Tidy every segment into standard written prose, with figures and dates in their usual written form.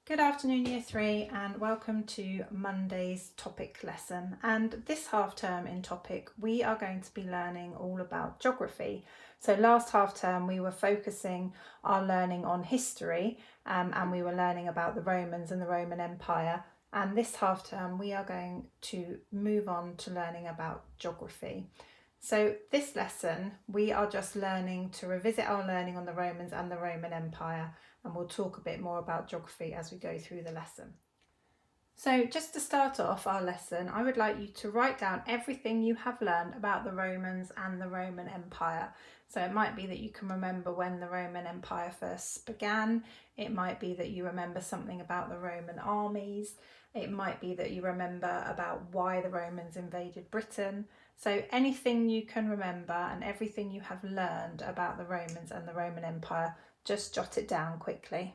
Good afternoon, Year 3, and welcome to Monday's topic lesson. And this half term in topic, we are going to be learning all about geography. So last half term, we were focusing our learning on history and we were learning about the Romans and the Roman Empire. And this half term, we are going to move on to learning about geography. So this lesson, we are just learning to revisit our learning on the Romans and the Roman Empire, and we'll talk a bit more about geography as we go through the lesson. So just to start off our lesson, I would like you to write down everything you have learned about the Romans and the Roman Empire. So it might be that you can remember when the Roman Empire first began. It might be that you remember something about the Roman armies. It might be that you remember about why the Romans invaded Britain. So anything you can remember and everything you have learned about the Romans and the Roman Empire, just jot it down quickly.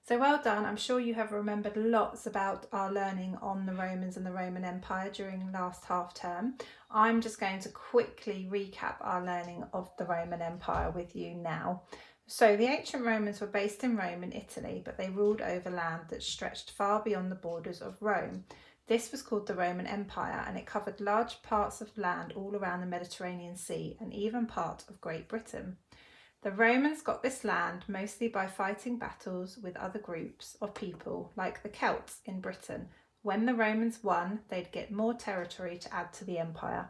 So well done. I'm sure you have remembered lots about our learning on the Romans and the Roman Empire during last half term. I'm just going to quickly recap our learning of the Roman Empire with you now. So the ancient Romans were based in Rome in Italy, but they ruled over land that stretched far beyond the borders of Rome. This was called the Roman Empire, and it covered large parts of land all around the Mediterranean Sea and even part of Great Britain. The Romans got this land mostly by fighting battles with other groups of people, like the Celts in Britain. When the Romans won, they'd get more territory to add to the empire.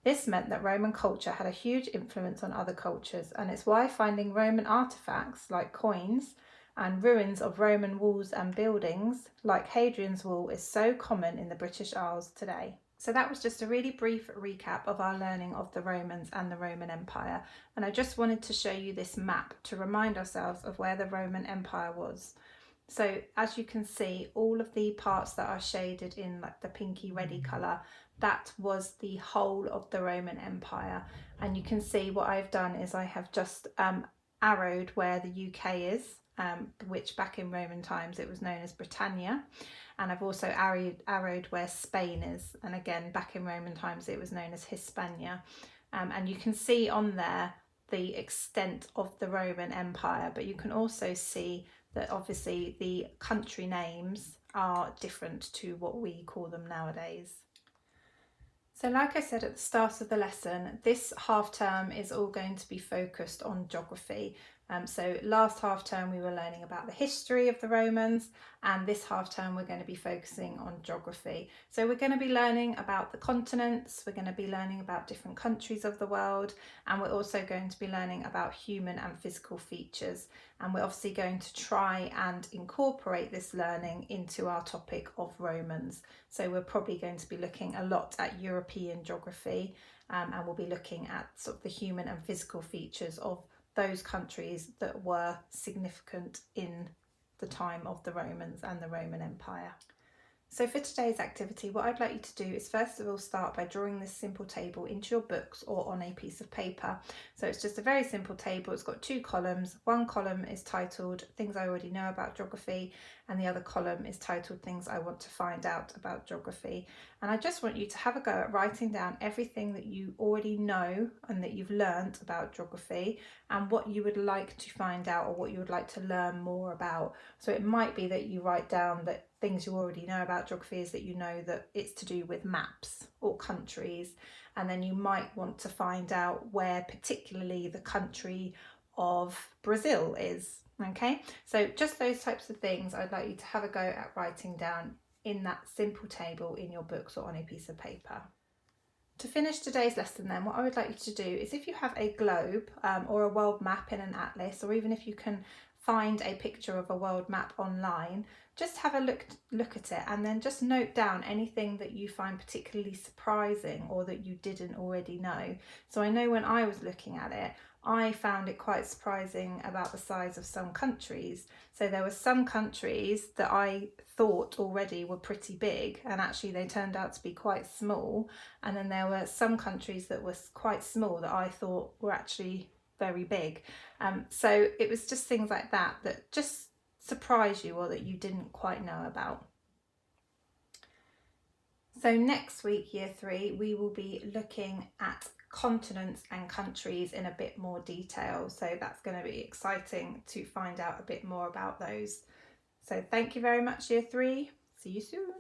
This meant that Roman culture had a huge influence on other cultures, and it's why finding Roman artefacts like coins and ruins of Roman walls and buildings, like Hadrian's Wall, is so common in the British Isles today. So that was just a really brief recap of our learning of the Romans and the Roman Empire. And I just wanted to show you this map to remind ourselves of where the Roman Empire was. So as you can see, all of the parts that are shaded in like the pinky reddy colour, that was the whole of the Roman Empire. And you can see what I've done is I have just arrowed where the UK is, which back in Roman times it was known as Britannia. And I've also arrowed where Spain is, and again back in Roman times it was known as Hispania. And you can see on there the extent of the Roman Empire, but you can also see that obviously the country names are different to what we call them nowadays. So like I said at the start of the lesson, this half term is all going to be focused on geography. So last half term we were learning about the history of the Romans, and this half term we're going to be focusing on geography. So we're going to be learning about the continents, we're going to be learning about different countries of the world, and we're also going to be learning about human and physical features. And we're obviously going to try and incorporate this learning into our topic of Romans. So we're probably going to be looking a lot at European geography, and we'll be looking at sort of the human and physical features of those countries that were significant in the time of the Romans and the Roman Empire. So for today's activity, what I'd like you to do is first of all start by drawing this simple table into your books or on a piece of paper. So it's just a very simple table. It's got two columns. One column is titled Things I Already Know About Geography, and the other column is titled Things I Want to Find Out About Geography. And I just want you to have a go at writing down everything that you already know and that you've learnt about geography, and what you would like to find out or what you would like to learn more about. So it might be that you write down that things you already know about geography is that you know that it's to do with maps or countries, and then you might want to find out where particularly the country of Brazil is. Okay, so just those types of things I'd like you to have a go at writing down in that simple table in your books or on a piece of paper. To finish today's lesson then, what I would like you to do is, if you have a globe or a world map in an atlas, or even if you can find a picture of a world map online, just have a look at it and then just note down anything that you find particularly surprising or that you didn't already know. So I know when I was looking at it, I found it quite surprising about the size of some countries. So there were some countries that I thought already were pretty big, and actually they turned out to be quite small. And then there were some countries that were quite small that I thought were actually very big. So it was just things like that that just surprise you or that you didn't quite know about. So next week, Year 3, we will be looking at continents and countries in a bit more detail. So that's going to be exciting to find out a bit more about those. So thank you very much, Year 3. See you soon.